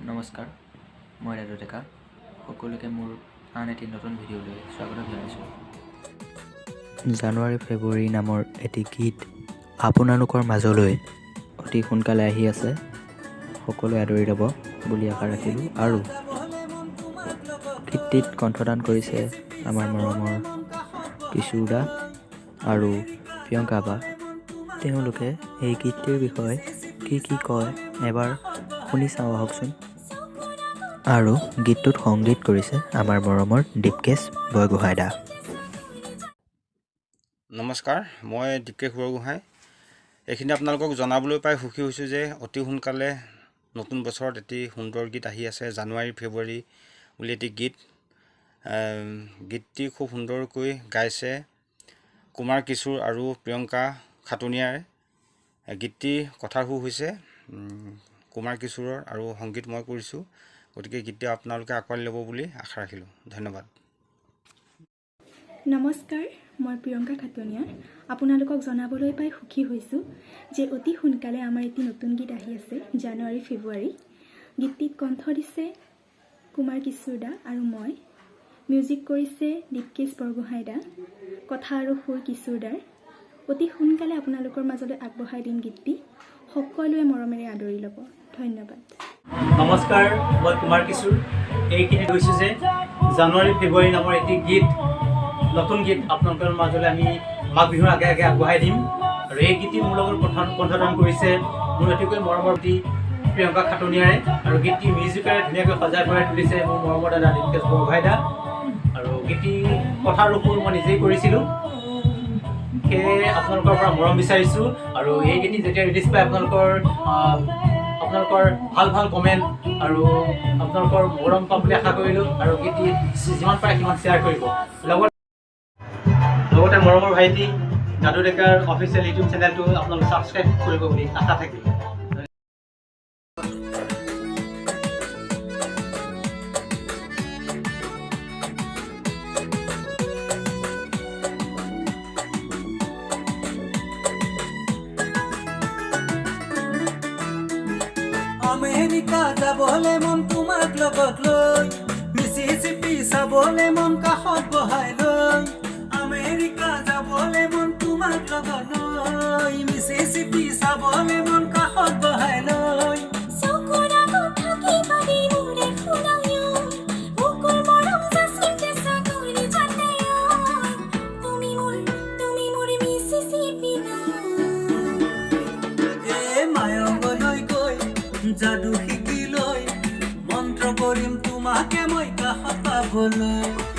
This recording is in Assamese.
নমস্কাৰ, মই ৰাজু ডেকা। সকলোকে মোৰ আন এটি নতুন ভিডিঅ'লৈ স্বাগতম জনাইছোঁ। জানুৱাৰী ফেব্ৰুৱাৰী নামৰ এটি গীত আপোনালোকৰ মাজলৈ অতি সোনকালে আহি আছে। সকলোৱে আদৰি ল'ব বুলি আশা ৰাখিলোঁ। আৰু গীতটিত কণ্ঠদান কৰিছে আমাৰ মৰমৰ কিশোৰ দা আৰু প্ৰিয়ংকা বা। তেওঁলোকে এই গীতটিৰ বিষয়ে কি কয় এবাৰ শুনি চাওঁ আহকচোন। আৰু গীতটোত সংগীত কৰিছে আমাৰ মৰমৰ দীপকেশ বৰগোহাঁই দা। নমস্কাৰ, মই দীপকেশ বৰগোহাঁই। এইখিনি আপোনালোকক জনাবলৈ পাই সুখী হৈছোঁ যে অতি সোনকালে নতুন বছৰত এটি সুন্দৰ গীত আহি আছে। জানুৱাৰী ফেব্ৰুৱাৰী বুলি এটি গীত। গীতটি খুব সুন্দৰকৈ গাইছে কুমাৰ কিশোৰ আৰু প্ৰিয়ংকা খাটনিয়াৰে। গীতটিৰ কথাৰ সুৰ হৈছে কুমাৰ কিশোৰৰ আৰু সংগীত মই কৰিছোঁ। গতিকে গীতটি আপোনালোকে আঁকোৱালি ল'ব বুলি আশা ৰাখিলোঁ। ধন্যবাদ। নমস্কাৰ, মই প্ৰিয়ংকা খাটনিয়া। আপোনালোকক জনাবলৈ পাই সুখী হৈছোঁ যে অতি সোনকালে আমাৰ এটি নতুন গীত আহি আছে জানুৱাৰী ফেব্ৰুৱাৰী। গীতটিত কণ্ঠ দিছে কুমাৰ কিশোৰ দা আৰু মই। মিউজিক কৰিছে দীপকেশ বৰগোহাঁই দা, কথা আৰু সুৰ কিশোৰ দাৰ। অতি সোনকালে আপোনালোকৰ মাজলৈ আগবঢ়াই দিম গীতটি। সকলোৱে মৰমেৰে আদৰি ল'ব। ধন্যবাদ। নমস্কাৰ, মই কুমাৰ কিশোৰ। এইখিনি কৈছোঁ যে জানুৱাৰী ফেব্ৰুৱাৰী নামৰ এটি গীত, নতুন গীত আপোনালোকৰ মাজলৈ আমি মাঘ বিহুৰ আগে আগে আগবঢ়াই দিম। আৰু এই গীতটি মোৰ লগত কণ্ঠদান কৰিছে মোৰ অতিকৈ মৰমৱতী প্ৰিয়ংকা খাটনিয়াৰে। আৰু গীতটি মিউজিকেৰে ধুনীয়াকৈ সজাই পৰাই তুলিছে মোৰ মৰমৰ দাদা দীপকেশ বৰগোহাঁই দা। আৰু গীতটি কথাৰ সুৰ মই নিজেই কৰিছিলোঁ। সেয়ে আপোনালোকৰ পৰা মৰম বিচাৰিছোঁ। আৰু এই গীতটি যেতিয়া ৰিলিজ পায় আপোনালোকৰ ভাল কমেণ্ট আৰু আপোনালোকৰ মৰম পাম বুলি আশা কৰিলোঁ। আৰু গীতটি যিমান পাৰে সিমান শ্বেয়াৰ কৰিব। লগতে মৰমৰ ভাইটি ৰাজু ডেকাৰ অফিচিয়েল ইউটিউব চেনেলটো আপোনালোকে ছাবস্ক্ৰাইব কৰিব বুলি আশা থাকিল। আমেৰিকা যাবলে মন তোমাক লগত লৈ, মিছিছিপি চাবলে মন কাষত বহাই লৈ। আমেৰিকা যাবলে মন তোমাক লগত লৈ, মিছিছিপি চাবলে মন কাষত বহাই লৈ। যাদু শিকি লৈ মন্ত্ৰ কৰিম তোমাকে মই কাষত পাবলৈ।